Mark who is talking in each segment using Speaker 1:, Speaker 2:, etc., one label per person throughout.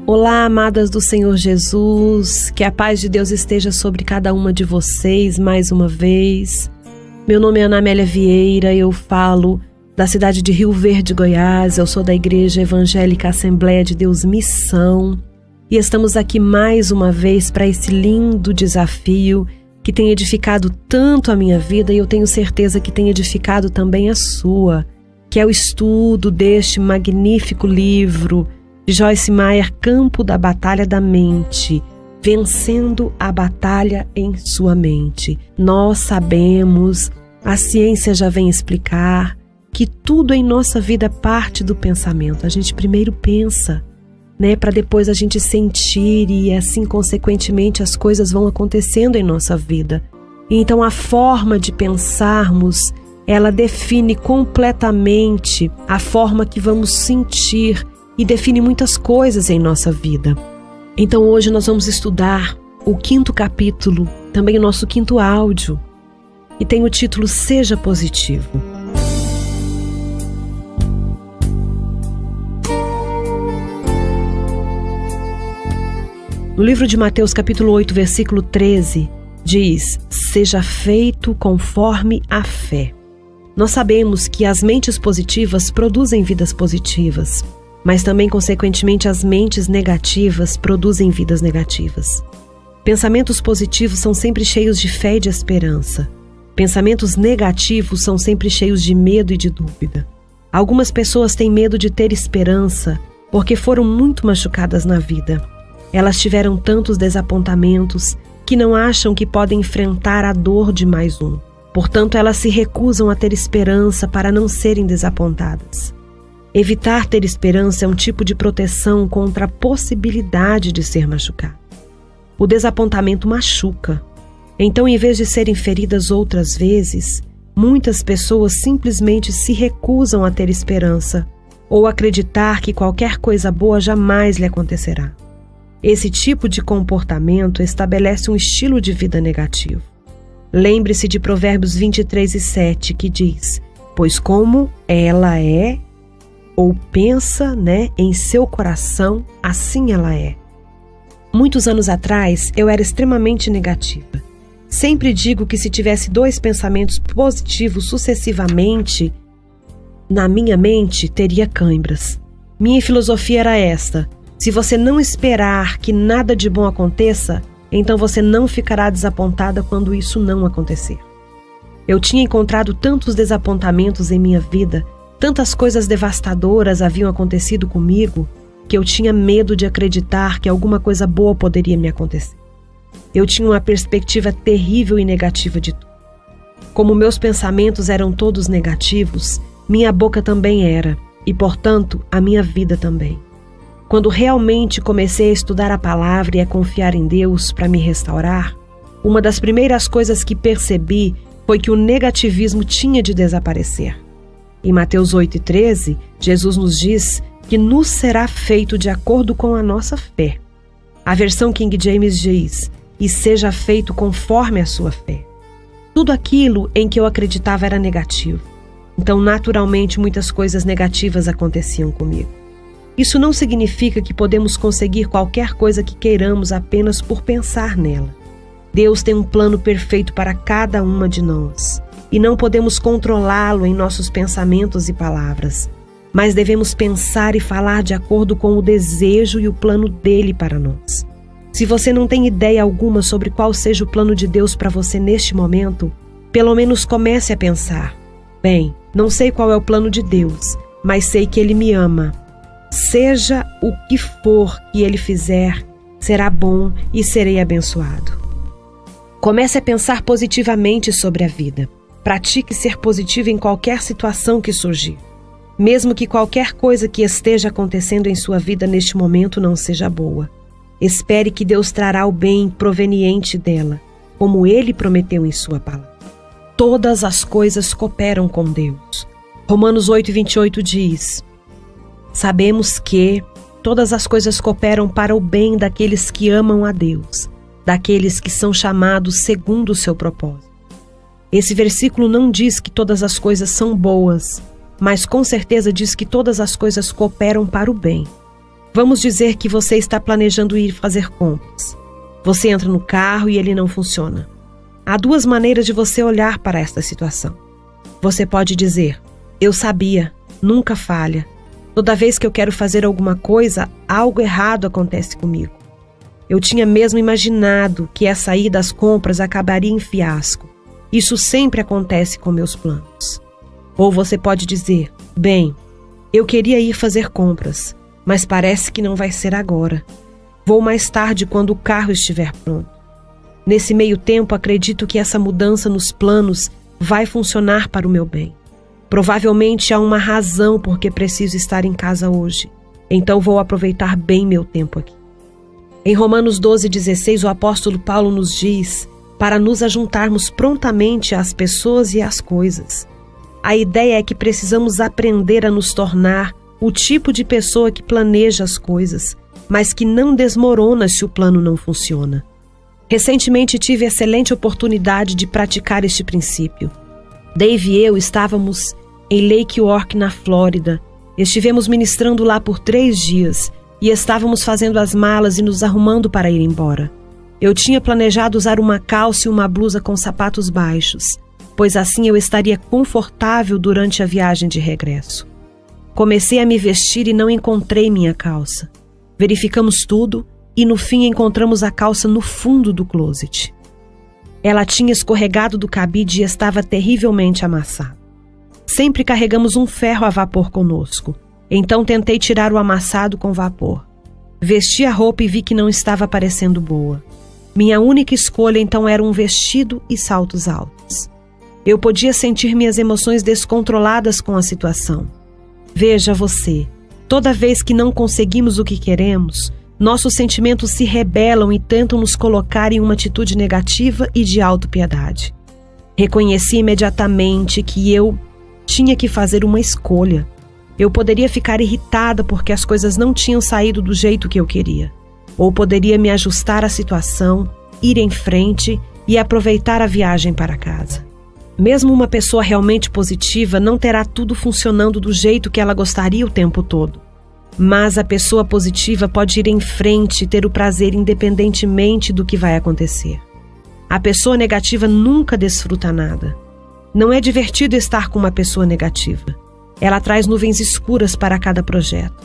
Speaker 1: Olá, amadas do Senhor Jesus, que a paz de Deus esteja sobre cada uma de vocês mais uma vez. Meu nome é Ana Amélia Vieira, eu falo da cidade de Rio Verde, Goiás. Eu sou da Igreja Evangélica Assembleia de Deus Missão e estamos aqui mais uma vez para esse lindo desafio que tem edificado tanto a minha vida e eu tenho certeza que tem edificado também a sua, que é o estudo deste magnífico livro de Joyce Meyer, Campo da Batalha da Mente, vencendo a batalha em sua mente. Nós sabemos, a ciência já vem explicar, que tudo em nossa vida parte do pensamento. A gente primeiro pensa, para depois a gente sentir e assim, consequentemente, as coisas vão acontecendo em nossa vida. Então a forma de pensarmos, ela define completamente a forma que vamos sentir e define muitas coisas em nossa vida. Então hoje nós vamos estudar o 5º capítulo, também o nosso 5º áudio, e tem o título Seja Positivo. No livro de Mateus capítulo 8, versículo 13, diz: Seja feito conforme a fé. Nós sabemos que as mentes positivas produzem vidas positivas, mas também, consequentemente, as mentes negativas produzem vidas negativas. Pensamentos positivos são sempre cheios de fé e de esperança. Pensamentos negativos são sempre cheios de medo e de dúvida. Algumas pessoas têm medo de ter esperança porque foram muito machucadas na vida. Elas tiveram tantos desapontamentos que não acham que podem enfrentar a dor de mais um. Portanto, elas se recusam a ter esperança para não serem desapontadas. Evitar ter esperança é um tipo de proteção contra a possibilidade de ser machucado. O desapontamento machuca. Então, em vez de serem feridas outras vezes, muitas pessoas simplesmente se recusam a ter esperança ou acreditar que qualquer coisa boa jamais lhe acontecerá. Esse tipo de comportamento estabelece um estilo de vida negativo. Lembre-se de Provérbios 23:7, que diz: Pois como ela é, ou pensa, em seu coração, assim ela é. Muitos anos atrás, eu era extremamente negativa. Sempre digo que se tivesse 2 pensamentos positivos sucessivamente na minha mente, teria cãibras. Minha filosofia era esta: se você não esperar que nada de bom aconteça, então você não ficará desapontada quando isso não acontecer. Eu tinha encontrado tantos desapontamentos em minha vida, tantas coisas devastadoras haviam acontecido comigo, que eu tinha medo de acreditar que alguma coisa boa poderia me acontecer. Eu tinha uma perspectiva terrível e negativa de tudo. Como meus pensamentos eram todos negativos, minha boca também era, e, portanto, a minha vida também. Quando realmente comecei a estudar a palavra e a confiar em Deus para me restaurar, uma das primeiras coisas que percebi foi que o negativismo tinha de desaparecer. Em Mateus 8:13, Jesus nos diz que nos será feito de acordo com a nossa fé. A versão King James diz: e seja feito conforme a sua fé. Tudo aquilo em que eu acreditava era negativo. Então, naturalmente, muitas coisas negativas aconteciam comigo. Isso não significa que podemos conseguir qualquer coisa que queiramos apenas por pensar nela. Deus tem um plano perfeito para cada uma de nós. E não podemos controlá-lo em nossos pensamentos e palavras, mas devemos pensar e falar de acordo com o desejo e o plano dele para nós. Se você não tem ideia alguma sobre qual seja o plano de Deus para você neste momento, pelo menos comece a pensar: bem, não sei qual é o plano de Deus, mas sei que ele me ama. Seja o que for que ele fizer, será bom e serei abençoado. Comece a pensar positivamente sobre a vida. Pratique ser positivo em qualquer situação que surgir. Mesmo que qualquer coisa que esteja acontecendo em sua vida neste momento não seja boa. Espere que Deus trará o bem proveniente dela, como Ele prometeu em sua palavra. Todas as coisas cooperam com Deus. Romanos 8:28 diz: Sabemos que todas as coisas cooperam para o bem daqueles que amam a Deus, daqueles que são chamados segundo o seu propósito. Esse versículo não diz que todas as coisas são boas, mas com certeza diz que todas as coisas cooperam para o bem. Vamos dizer que você está planejando ir fazer compras. Você entra no carro e ele não funciona. Há duas maneiras de você olhar para esta situação. Você pode dizer: eu sabia, nunca falha. Toda vez que eu quero fazer alguma coisa, algo errado acontece comigo. Eu tinha mesmo imaginado que essa ida às compras acabaria em fiasco. Isso sempre acontece com meus planos. Ou você pode dizer: bem, eu queria ir fazer compras, mas parece que não vai ser agora. Vou mais tarde quando o carro estiver pronto. Nesse meio tempo, acredito que essa mudança nos planos vai funcionar para o meu bem. Provavelmente há uma razão por que preciso estar em casa hoje. Então vou aproveitar bem meu tempo aqui. Em Romanos 12:16, o apóstolo Paulo nos diz para nos ajuntarmos prontamente às pessoas e às coisas. A ideia é que precisamos aprender a nos tornar o tipo de pessoa que planeja as coisas, mas que não desmorona se o plano não funciona. Recentemente tive a excelente oportunidade de praticar este princípio. Dave e eu estávamos em Lake York, na Flórida. Estivemos ministrando lá por 3 dias e estávamos fazendo as malas e nos arrumando para ir embora. Eu tinha planejado usar uma calça e uma blusa com sapatos baixos, pois assim eu estaria confortável durante a viagem de regresso. Comecei a me vestir e não encontrei minha calça. Verificamos tudo e no fim encontramos a calça no fundo do closet. Ela tinha escorregado do cabide e estava terrivelmente amassada. Sempre carregamos um ferro a vapor conosco, então tentei tirar o amassado com vapor. Vesti a roupa e vi que não estava parecendo boa. Minha única escolha então era um vestido e saltos altos. Eu podia sentir minhas emoções descontroladas com a situação. Veja você, toda vez que não conseguimos o que queremos, nossos sentimentos se rebelam e tentam nos colocar em uma atitude negativa e de autopiedade. Reconheci imediatamente que eu tinha que fazer uma escolha. Eu poderia ficar irritada porque as coisas não tinham saído do jeito que eu queria. Ou poderia me ajustar à situação, ir em frente e aproveitar a viagem para casa. Mesmo uma pessoa realmente positiva não terá tudo funcionando do jeito que ela gostaria o tempo todo. Mas a pessoa positiva pode ir em frente e ter o prazer independentemente do que vai acontecer. A pessoa negativa nunca desfruta nada. Não é divertido estar com uma pessoa negativa. Ela traz nuvens escuras para cada projeto.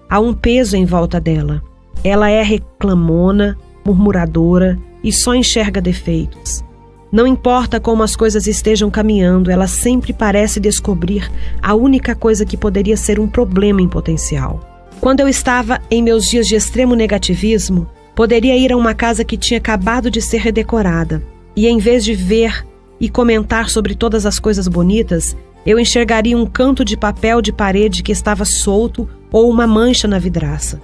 Speaker 1: Há um peso em volta dela. Ela é reclamona, murmuradora e só enxerga defeitos. Não importa como as coisas estejam caminhando, ela sempre parece descobrir a única coisa que poderia ser um problema em potencial. Quando eu estava em meus dias de extremo negativismo, poderia ir a uma casa que tinha acabado de ser redecorada e, em vez de ver e comentar sobre todas as coisas bonitas, eu enxergaria um canto de papel de parede que estava solto ou uma mancha na vidraça.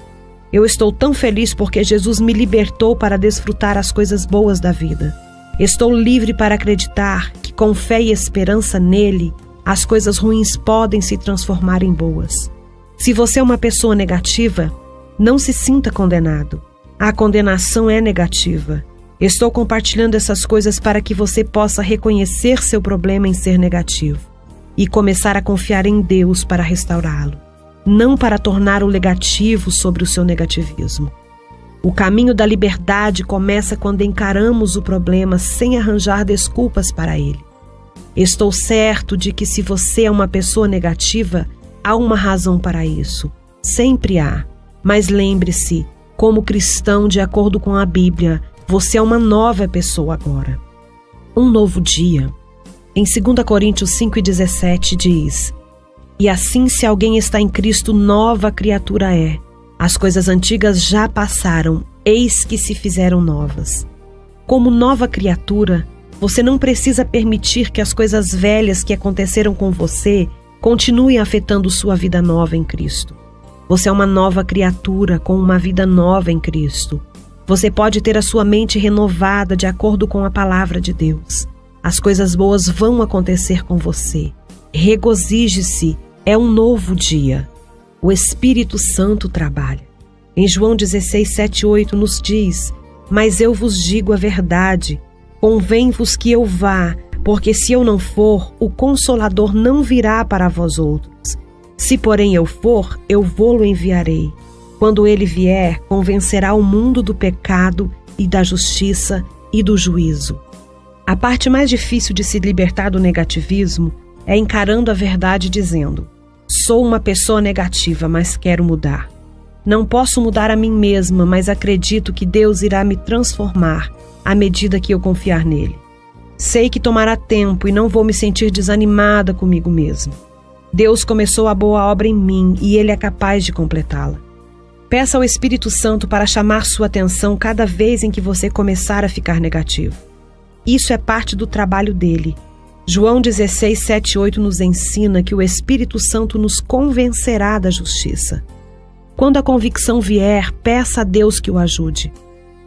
Speaker 1: Eu estou tão feliz porque Jesus me libertou para desfrutar as coisas boas da vida. Estou livre para acreditar que, com fé e esperança nele, as coisas ruins podem se transformar em boas. Se você é uma pessoa negativa, não se sinta condenado. A condenação é negativa. Estou compartilhando essas coisas para que você possa reconhecer seu problema em ser negativo e começar a confiar em Deus para restaurá-lo, não para tornar o negativo sobre o seu negativismo. O caminho da liberdade começa quando encaramos o problema sem arranjar desculpas para ele. Estou certo de que se você é uma pessoa negativa, há uma razão para isso. Sempre há. Mas lembre-se, como cristão, de acordo com a Bíblia, você é uma nova pessoa agora. Um novo dia. Em 2 Coríntios 5:17 diz: E assim, se alguém está em Cristo, nova criatura é. As coisas antigas já passaram, eis que se fizeram novas. Como nova criatura, você não precisa permitir que as coisas velhas que aconteceram com você continuem afetando sua vida nova em Cristo. Você é uma nova criatura com uma vida nova em Cristo. Você pode ter a sua mente renovada de acordo com a palavra de Deus. As coisas boas vão acontecer com você. Regozije-se, é um novo dia. O Espírito Santo trabalha. Em João 16:7-8 nos diz: Mas eu vos digo a verdade, convém-vos que eu vá, porque se eu não for, o Consolador não virá para vós outros. Se porém eu for, eu vô-lo enviarei. Quando ele vier, convencerá o mundo do pecado e da justiça e do juízo. A parte mais difícil de se libertar do negativismo é encarando a verdade dizendo: sou uma pessoa negativa, mas quero mudar. Não posso mudar a mim mesma, mas acredito que Deus irá me transformar à medida que eu confiar nele. Sei que tomará tempo e não vou me sentir desanimada comigo mesma. Deus começou a boa obra em mim e ele é capaz de completá-la. Peça ao Espírito Santo para chamar sua atenção cada vez em que você começar a ficar negativo. Isso é parte do trabalho dele. João 16, 7 e 8 nos ensina que o Espírito Santo nos convencerá da justiça. Quando a convicção vier, peça a Deus que o ajude.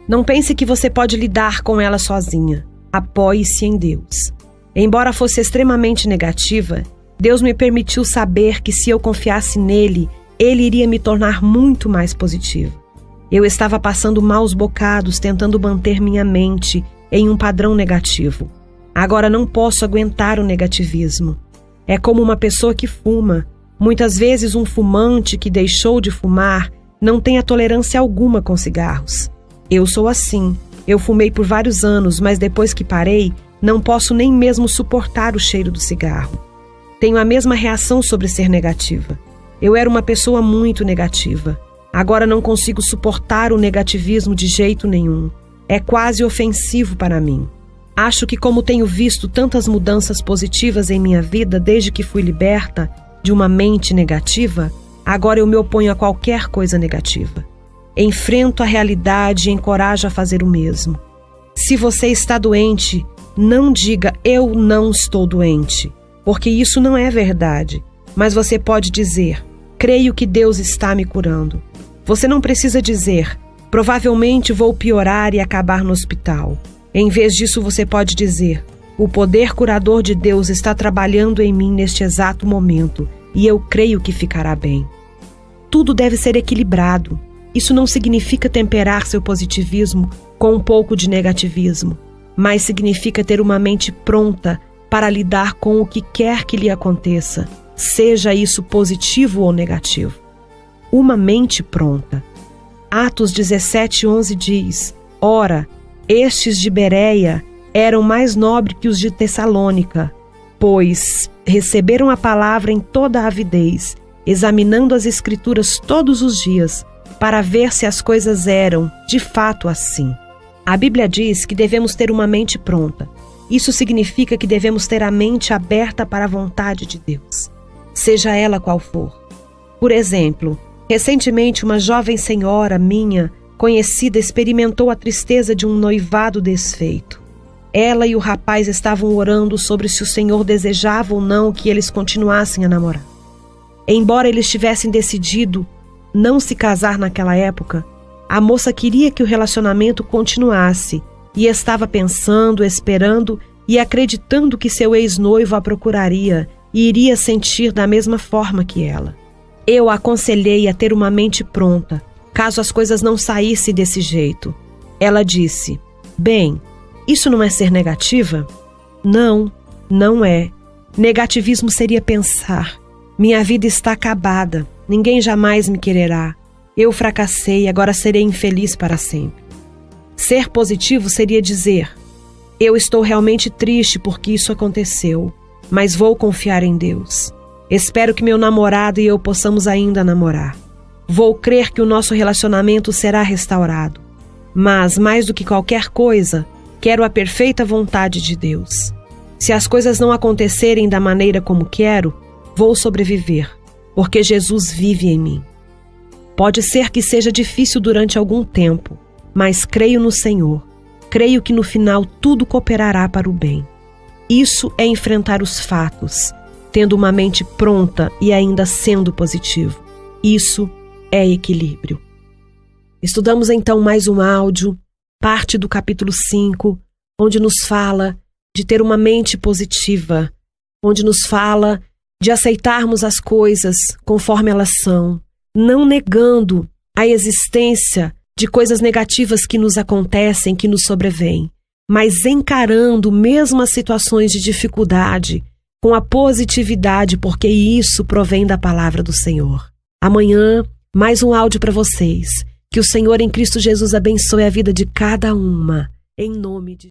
Speaker 1: Não pense que você pode lidar com ela sozinha. Apoie-se em Deus. Embora fosse extremamente negativa, Deus me permitiu saber que se eu confiasse nele, ele iria me tornar muito mais positiva. Eu estava passando maus bocados tentando manter minha mente em um padrão negativo. Agora não posso aguentar o negativismo. É como uma pessoa que fuma. Muitas vezes um fumante que deixou de fumar não tem a tolerância alguma com cigarros. Eu sou assim. Eu fumei por vários anos, mas depois que parei, não posso nem mesmo suportar o cheiro do cigarro. Tenho a mesma reação sobre ser negativa. Eu era uma pessoa muito negativa. Agora não consigo suportar o negativismo de jeito nenhum. É quase ofensivo para mim. Acho que como tenho visto tantas mudanças positivas em minha vida desde que fui liberta de uma mente negativa, agora eu me oponho a qualquer coisa negativa. Enfrento a realidade e encorajo a fazer o mesmo. Se você está doente, não diga eu não estou doente, porque isso não é verdade. Mas você pode dizer, creio que Deus está me curando. Você não precisa dizer, provavelmente vou piorar e acabar no hospital. Em vez disso, você pode dizer, o poder curador de Deus está trabalhando em mim neste exato momento e eu creio que ficará bem. Tudo deve ser equilibrado. Isso não significa temperar seu positivismo com um pouco de negativismo, mas significa ter uma mente pronta para lidar com o que quer que lhe aconteça, seja isso positivo ou negativo. Uma mente pronta. Atos 17:11 diz, ora, estes de Bereia eram mais nobres que os de Tessalônica, pois receberam a palavra em toda a avidez, examinando as Escrituras todos os dias, para ver se as coisas eram, de fato, assim. A Bíblia diz que devemos ter uma mente pronta. Isso significa que devemos ter a mente aberta para a vontade de Deus, seja ela qual for. Por exemplo, recentemente uma jovem senhora minha, conhecida, experimentou a tristeza de um noivado desfeito. Ela e o rapaz estavam orando sobre se o Senhor desejava ou não que eles continuassem a namorar. Embora eles tivessem decidido não se casar naquela época, a moça queria que o relacionamento continuasse e estava pensando, esperando e acreditando que seu ex-noivo a procuraria e iria sentir da mesma forma que ela. Eu a aconselhei a ter uma mente pronta, caso as coisas não saíssem desse jeito. Ela disse, bem, isso não é ser negativa? Não, não é. Negativismo seria pensar, minha vida está acabada, ninguém jamais me quererá. Eu fracassei, agora serei infeliz para sempre. Ser positivo seria dizer, eu estou realmente triste porque isso aconteceu, mas vou confiar em Deus. Espero que meu namorado e eu possamos ainda namorar. Vou crer que o nosso relacionamento será restaurado. Mas, mais do que qualquer coisa, quero a perfeita vontade de Deus. Se as coisas não acontecerem da maneira como quero, vou sobreviver, porque Jesus vive em mim. Pode ser que seja difícil durante algum tempo, mas creio no Senhor. Creio que no final tudo cooperará para o bem. Isso é enfrentar os fatos, tendo uma mente pronta e ainda sendo positivo. Isso é equilíbrio. Estudamos então mais um áudio, parte do capítulo 5, onde nos fala de ter uma mente positiva, onde nos fala de aceitarmos as coisas conforme elas são, não negando a existência de coisas negativas que nos acontecem, que nos sobrevêm, mas encarando mesmo as situações de dificuldade com a positividade, porque isso provém da palavra do Senhor. Amanhã, Mais um áudio para vocês. Que o Senhor em Cristo Jesus abençoe a vida de cada uma. Em nome de